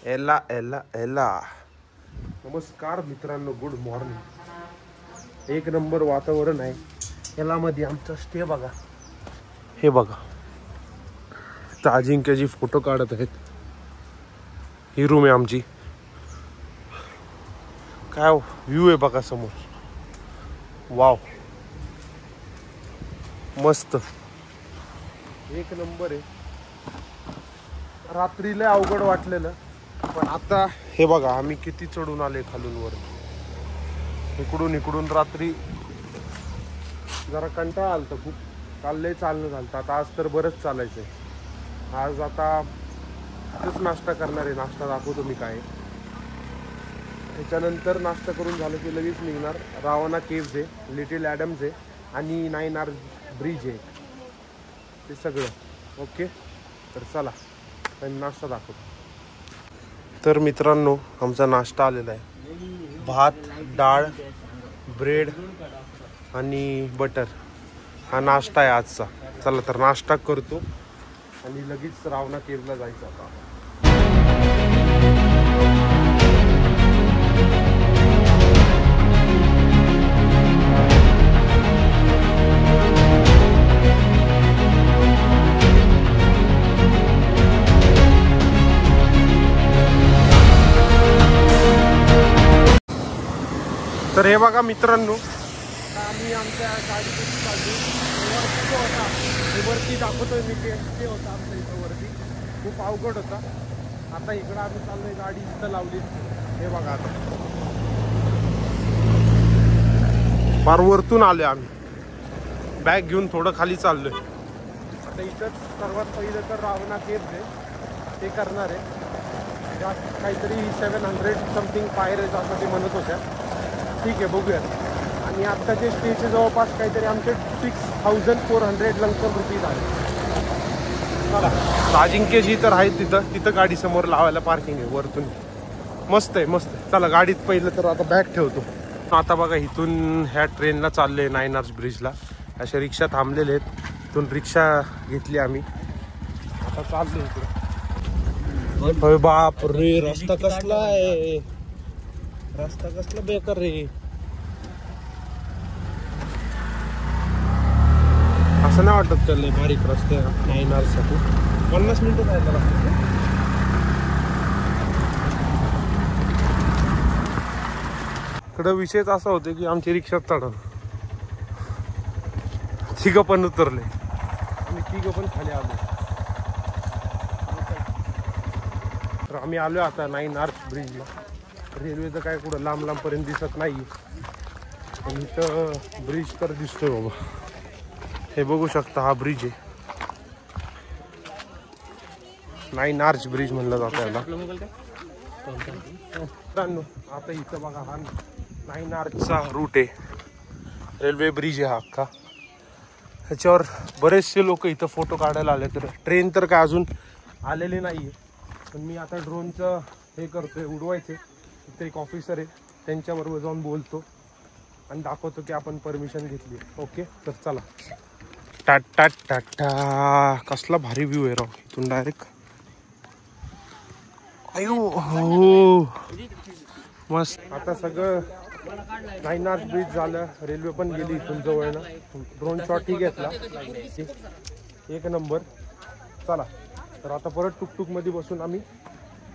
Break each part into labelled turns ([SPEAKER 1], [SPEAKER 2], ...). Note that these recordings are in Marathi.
[SPEAKER 1] एला एला एला. नमस्कार मित्रांनो, गुड मॉर्निंग. एक नंबर वातावरण आहे. याला मध्ये आमचा स्टे बघा. हे बघा, अजिंक्यजी फोटो काढत आहेत. ही रूम आहे आमची. काय व्ह्यू आहे बघा समोर. वाव, मस्त, एक नंबर आहे. रात्रीला अवघड वाटलेलं, पण आता हे बघा आम्ही किती चढून आले खालून वर. इकडून रात्री जरा कंटाळा आलता खूप. काल लय चालणं झालं. आता आज तर बरंच चालायचंय. आज आता तोच नाश्ता करणार आहे. नाश्ता दाखवतो मी काय. त्याच्यानंतर नाश्ता करून झालं की लगेच निघणार. रावणा केव्ज आहे, लिटिल ॲडम्स आहे आणि 9 आर ब्रिज आहे. ते सगळं ओके. तर चला नाश्ता दाखवतो. तर मित्रांनो, आमचा नाश्ता आलेला आहे. भात, डाळ, ब्रेड आणि बटर. हा नाश्ता आहे आजचा. चला तर नाश्ता करतो आणि लगेच रावणा केव्हला जायचं आता. तर हे बघा मित्रांनो, आम्ही आमच्या गाडीतून चाललो. होता वरती दाखवतोय मी. ते होता आमच्या इथं वरती. खूप अवघड होता. आता इकडं आम्ही चाललोय. गाडी इथं लावली. हे बघा, आता फार वरतून आलोय आम्ही. बॅग घेऊन थोडं खाली चाललोय. आता इथंच सर्वात पहिलं तर रावणा केव्ज आहे, ते करणार आहे. त्यात काहीतरी 700 समथिंग फायर आहे असं ते म्हणत होत्या. ठीक आहे, बघूयात. आणि आत्ताचे स्टेचे जवळपास काहीतरी आमचे 6400 लंकर रुपीज आहे. चला, अजिंक्यजी तर आहेत तिथं गाडी समोर लावायला पार्किंग आहे वरतून. मस्त आहे, मस्त आहे. चला गाडीत पहिलं तर आता बॅग ठेवतो. आता बघा, इथून ह्या ट्रेनला चालले 9 आर्स ब्रिजला. अशा रिक्षा थांबलेले आहेत. इथून रिक्षा घेतली आम्ही. आता चाललो इकडं. बाप रे, रस्ता कसला आहे. रस्ता कसला बेकार रे. असं नाही वाटत त्याला बारीक रस्ते 9 आर्ससाठी. 50 मिनिटं जायला लागतात. इकडं विषयच असा होता की आमची रिक्षात चढवलं. तिघं पण उतरले आणि तिघं पण खाली आलो. तर आम्ही आलो आता 9 आर्स ब्रिजला. रेल्वेचं काय कुठं लांबपर्यंत दिसत नाही, पण इथं ब्रिज तर दिसतोय बाबा. हे बघू शकता, हा ब्रिज आहे. 9 आर्च ब्रिज म्हणलं जातं याला. आता इथं बघा, हा 9 आर्चचा रूट आहे. रेल्वे ब्रिज आहे हा अख्खा. ह्याच्यावर बरेचसे लोक इथं फोटो काढायला आले. तर ट्रेन तर काय अजून आलेली नाही आहे, पण मी आता ड्रोनचं हे करतोय, उडवायचे. इथे एक ऑफिसर आहे, त्यांच्याबरोबर जाऊन बोलतो आणि दाखवतो की आपण परमिशन घेतली. ओके, तर चला. टाटा कसला भारी व्ह्यू आहे राव इथून डायरेक्ट. अयो हो, मस्त. आता सगळं 9 आर्स ब्रिज झालं. रेल्वे पण गेली इथून जवळ ना. ड्रोन शॉटही घेतला, एक नंबर. चला, तर आता परत टुकटुक मध्ये बसून आम्ही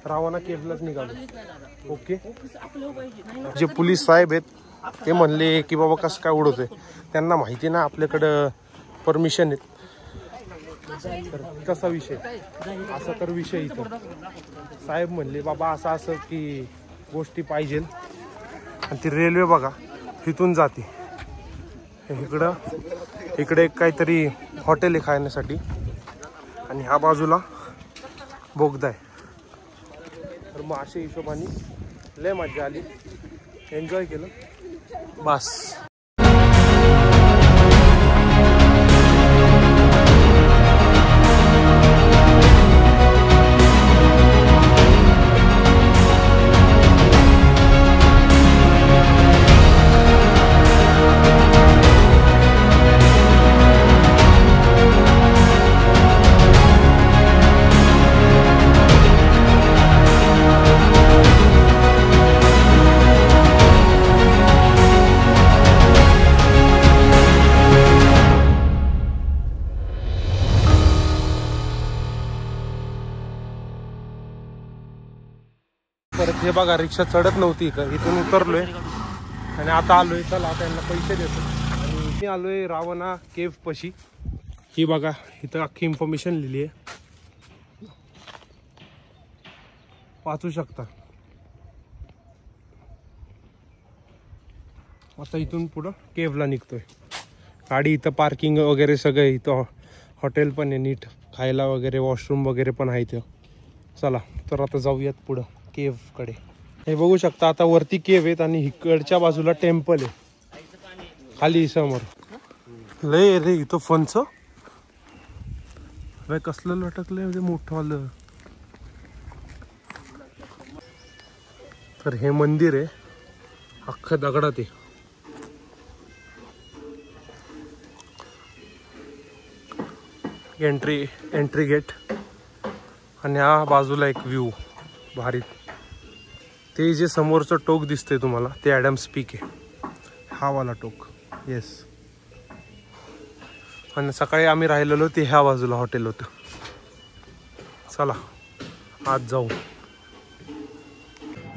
[SPEAKER 1] रावणा केव्हलाच निघालो. ओके. जे पोलीस साहेब आहेत ते म्हणले की बाबा कसं काय उडवतोय, त्यांना माहिती ना आपल्याकडं परमिशन आहेत. तर कसा विषय, असा तर विषय इथं. साहेब म्हणले बाबा असं असं की गोष्टी पाहिजे. आणि ती रेल्वे बघा इथून जाते. इकडे एक काहीतरी हॉटेल आहे खाण्यासाठी आणि ह्या बाजूला बोगदा आहे. तर मग अशा हिशोबाने लय मजा आली, एन्जॉय केलं बस. परत हे बघा रिक्षा चढत नव्हती का, इथून उतरलोय आणि आता आलोय. चला आता यांना पैसे देतो. आणि मी आलोय रावणा केव्ह पशी. ही बघा इथं अख्खी इन्फॉर्मेशन लिहिली आहे, वाचू शकता. आता इथून पुढं केव्हला निघतोय. गाडी इथं पार्किंग वगैरे सगळं, इथं हॉटेल पण आहे, नीट खायला वगैरे, वॉशरूम वगैरे पण आहे इथं. चला तर आता जाऊयात पुढं केव्हकडे. हे बघू शकता आता वरती केव्ह आहेत आणि इकडच्या बाजूला टेम्पल आहे खाली समोर. लय रे इथं फनच कसलं लटकलंय मोठं आलं. तर हे मंदिर आहे अख्खं दगडात आहे. एंट्री गेट आणि हा बाजूला एक व्ह्यू भारी. ते जे समोरचं टोक दिसतंय तुम्हाला ते ॲडम्स पीक आहे, हा वाला टोक. येस. आणि सकाळी आम्ही राहिलेलो ते ह्या बाजूला हॉटेल होतं. चला आज जाऊ.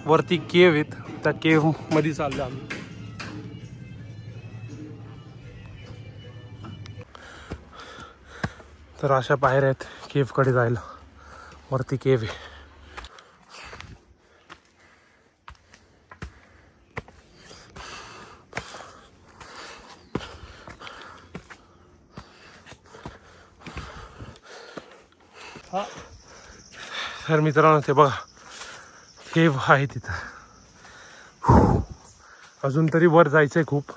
[SPEAKER 1] वरती केव्ह आहेत, त्या केव्ह मध्ये चाललो आम्ही. तर अशा पायऱ्या आहेत केव्हकडे जायला. वरती केव्ह आहे. तर मित्रांनो ते बघा केव्ह आहे तिथं. अजून तरी वर जायचंय खूप,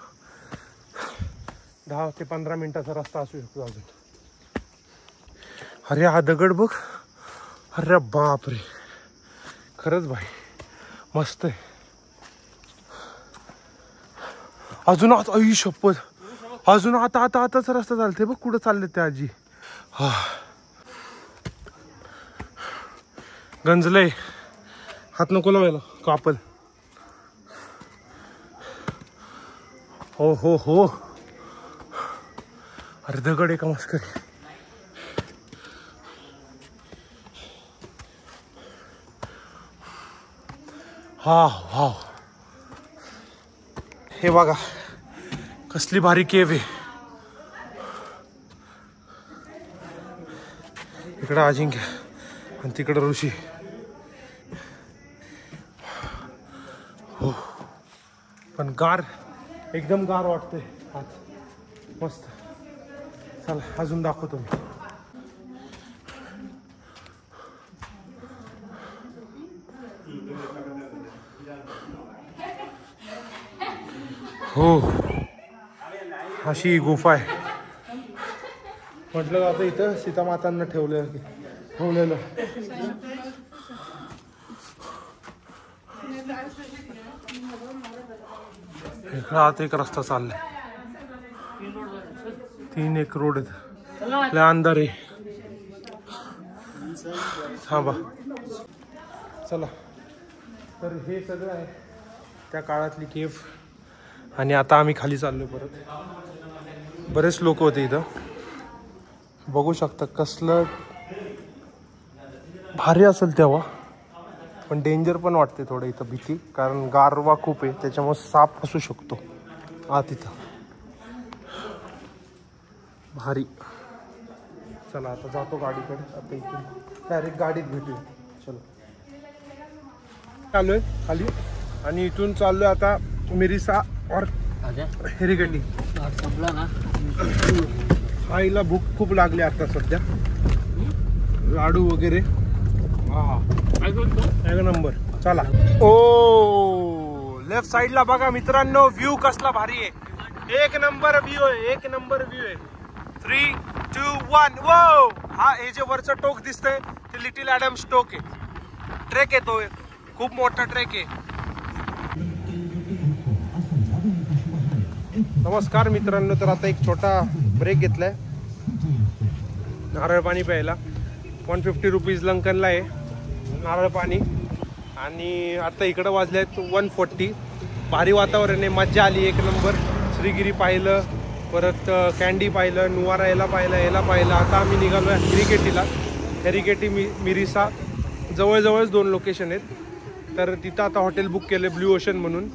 [SPEAKER 1] 10 ते 15 मिनिटाचा रस्ता असू शकतो अजून. अरे हा दगड बघ, अरे बापरे, खरंच भाई मस्त आहे. अजून आता आई शपथ, अजून आताच रस्ता चालते बघ. कुठं चालले ते आजी. हा गंजलय, हात नको लावायला कापल. हो अरे दगड आहे का मस्करी. हा हे बघा कसली भारी केव्ह आहे. इकडं अजिंक्य आणि तिकडं ऋषी. हो पण गार, एकदम गार वाटतंय आत, मस्त. चला अजून दाखवतो मी. हो अशी गुफा आहे. म्हटलं जातं इथं सीतामातांना ठेवलेलं. इकडं आत एक रस्ता चाललाय, 3 एक रोड आहेत. लय अंधार आहे. थांबा. चला तर हे सगळं आहे त्या काळातली केव्ह. आणि आता आम्ही खाली चाललो परत. बरेच लोक होते इथं, बघू शकता. कसलं भारी असेल तेव्हा, पण डेंजर पण वाटते थोडं इथं, भीती. कारण गारवा खूप आहे त्याच्यामुळे साप असू शकतो आत इथं. भारी. चला आता जातो गाडीकडे. आता इथून डायरेक्ट गाडीत भेटूया. चलो चालू आहे खाली आणि इथून चाललोय आता मिरिसा और हेरिगेटी. आईला भूक खूप लागली आता सध्या. लाडू वगैरे एक नंबर. चला. ओ लेफ्ट साइडला बघा मित्रांनो, व्ह्यू कसला भारी आहे. एक नंबर व्ह्यू आहे, एक नंबर व्ह्यू आहे. 3, 2, 1 वो. हा हे जे वरचं टोक दिसतंय ते लिटिल ॲडम्स टोक आहे. ट्रेक आहे तो, खूप मोठा ट्रेक आहे. नमस्कार मित्रांनो. तर आता एक छोटा ब्रेक घेतलाय नारळ पाणी प्यायला. 150 रुपीज लंकनला आहे नारळ पाणी. आणि आता इकडं वाजले आहेत 1:40. भारी वातावरण आहे, मज्जा आली एक नंबर. श्रीगिरी पाहिलं, परत कॅन्डी पाहिलं, नुवारा याला पाहिलं. आता आम्ही निघालो आहे हेरिगेटीला. हेरिगेटी मिरिसा जवळजवळच 2 लोकेशन आहेत. तर तिथं आता हॉटेल बुक केलं ब्ल्यू ओशन म्हणून.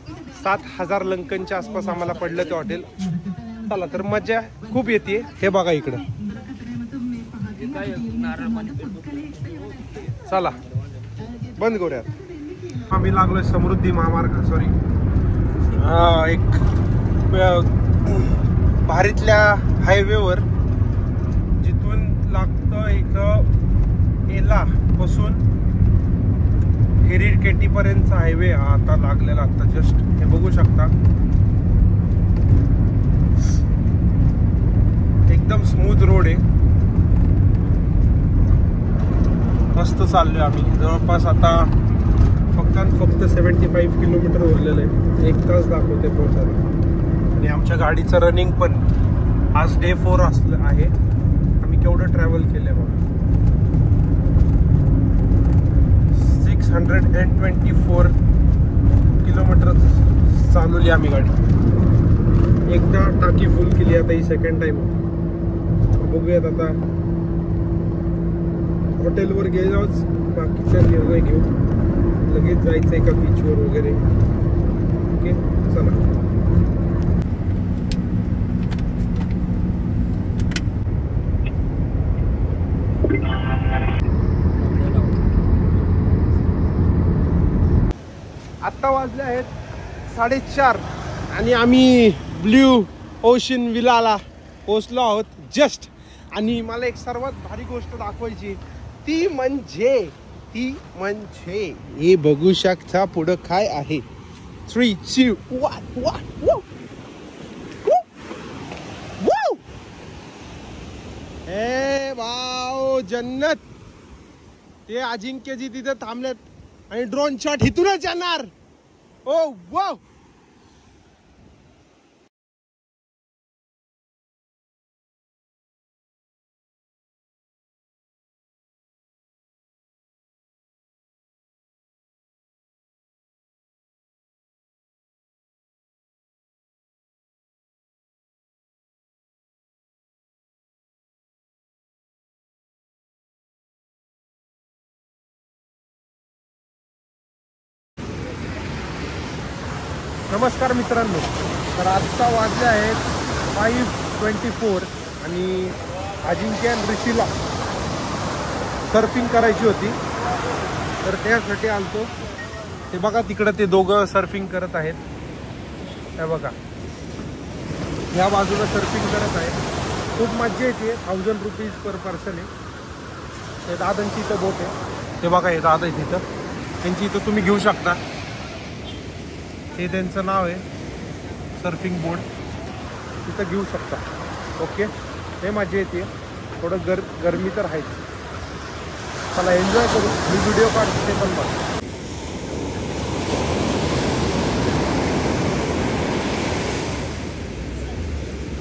[SPEAKER 1] 7,000 लंकनच्या आसपास आम्हाला पडलं ते हॉटेल. चला तर मजा खूप येते. हे बघा इकडं, चला बंद करूयात. आम्ही लागलोय समृद्धी महामार्ग, सॉरी एक भारीतल्या हायवेवर, जिथून लागतं इथं एला पासून हेरिकेटी पर्यंतचा हायवे हा आता लागलेला. आता जस्ट हे बघू शकता, एकदम स्मूथ रोड आहे. मस्त चाललोय आम्ही. जवळपास आता फक्त 75 किलोमीटर उरलेलं आहे. 1 तास दाखवते पोहोचायला. आणि आमच्या गाडीचं रनिंग पण आज डे 4 असलं आहे. आम्ही केवढं ट्रॅव्हल केलंय बघा. 624 किलोमीटर चालवली आम्ही गाडी. एकदा टाकी फुल केली, आता ही सेकंड टाइम. बघूयात आता हॉटेलवर गेल्यावरच बाकीचा निर्णय घेऊ. लगेच जायचं आहे का बीचवर वगैरे. ओके चला. आत्ता वाजले आहेत 4:30 आणि आम्ही ब्ल्यू ओशन विलाला पोहोचलो आहोत जस्ट. आणि मला एक सर्वात भारी गोष्ट दाखवायची, ती म्हणजे हे बघू शकता पुढं काय आहे. 3, 2, 1. हे वाव, जन्नत. ते अजिंक्यजी तिथे थांबलेत आणि ड्रोन शॉट इथूनच येणार. ओ वाव. नमस्कार मित्रांनो. तर आत्ता वाजले आहेत 5:24 आणि अजिंक्य आणि ऋषीला सर्फिंग करायची होती, तर त्यासाठी आलतो. ते बघा तिकडं ते दोघं सर्फिंग करत आहेत. हे बघा, या बाजूला सर्फिंग करत आहेत. खूप मजा येते. 1000 रुपीज पर पर्सन आहे. ते दादांची इथं बोट आहे. ते बघा, हे दादा आहे तिथं. त्यांची इथं तुम्ही घेऊ शकता. हे त्यांचं नाव आहे सर्फिंग बोर्ड. तिथं घेऊ शकता. ओके, हे मजा येते. थोडं गरमी तर आहेच. चला एन्जॉय करू. मी व्हिडिओ काढतो ते पण बघा.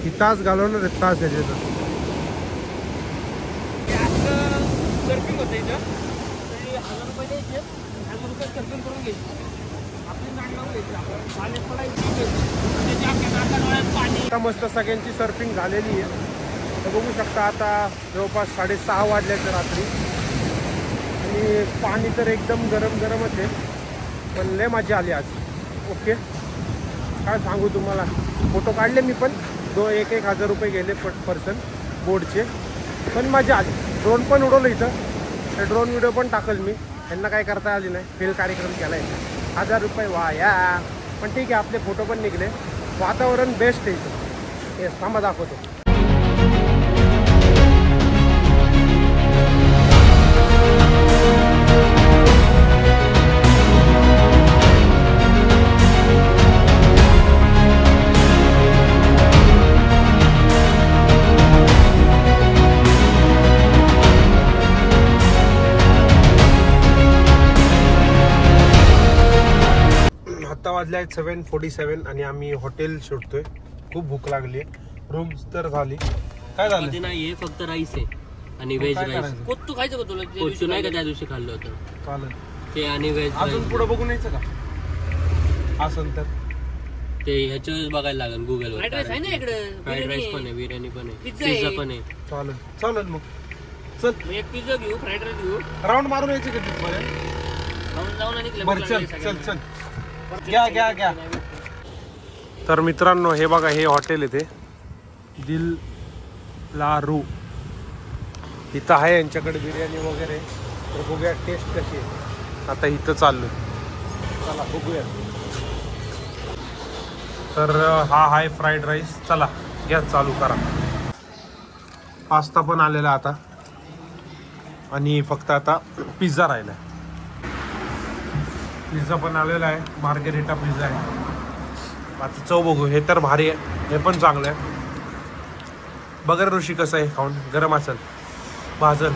[SPEAKER 1] ही तास घालवणार आहे, तास ह्याच्यात सर्फिंग होतं इथं. 1000 रुपये द्यायचे, 1000 रुपये सर्फिंग करून घ्यायची. आता मस्त सगळ्यांची सर्फिंग झालेली आहे. तर बघू शकता आता जवळपास 6:30 वाजल्याच्या रात्री. आणि पाणी तर एकदम गरम गरमच आहे. पण लय मजा आली आज. ओके, काय सांगू तुम्हाला. फोटो काढले मी पण. 1,000 रुपये गेले पर्सन बोर्डचे. पण मजा आली. ड्रोन पण उडवलं इथं. ते ड्रोन व्हिडिओ पण टाकल मी. यांना काय करता आली नाही. फेल कार्यक्रम केला आहे. 1000 रुपये वाया. पण ठीक आहे, आपले फोटो पण निघले. वातावरण बेस्ट आहे इथं. हे थांबा दाखवतो. वाजले आहेत 7:47 आणि आम्ही हॉटेल शोधतोय. खूप भूक लागली. रूम तर झाली. काय झालं
[SPEAKER 2] नाही, फक्त राईस आहे आणि व्हेज राईस. कोत्तू खायचं का तुला? कोत्तू नाही का त्या दिवशी खाल्लं होतं?
[SPEAKER 1] चालेल
[SPEAKER 2] ते आणि व्हेज.
[SPEAKER 1] अजून पुढे बघून यायचं का असं? तर
[SPEAKER 2] ते ह्याच्यावर बघायला लागेल गुगलवर. फ्राईड राईस आहे ना इकडे. फ्राईड राईस पण आहे, बिर्याणी पण आहे, पिझ्झा पण आहे.
[SPEAKER 1] चालेल मग चल.
[SPEAKER 2] एक पिझ्झा घेऊ, फ्राईड राईस घेऊ.
[SPEAKER 1] राऊंड मारून यायचं का तिथपर्यंत? बर चल चल चल घ्या घ्या घ्या. तर मित्रांनो हे बघा हे हॉटेल आहे ते दिल लारू. इथं आहे यांच्याकडे बिर्याणी वगैरे. तर बघूया टेस्ट कशी आहे. आता इथं चाललो चला बघूया. तर हा आहे फ्राईड राईस. चला घ्या चालू करा. पास्ता पण आलेला आता आणि फक्त आता पिझ्झा राहिला. पिझ्झा पण आलेला आहे. मार्गेरिटा पिझ्झा आहे. आता चव बघू. हे तर भारी आहे. हे पण चांगलं आहे. बगर ऋषी कसं आहे खाऊन. गरम असेल भाजल.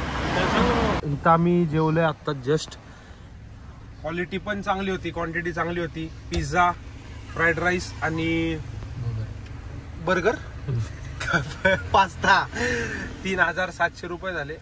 [SPEAKER 1] इथं आम्ही जेवलोय आत्ता जस्ट. क्वालिटी पण चांगली होती. क्वांटिटी चांगली होती. पिझ्झा फ्राईड राईस आणि बर्गर पास्ता 3700 रुपये झाले.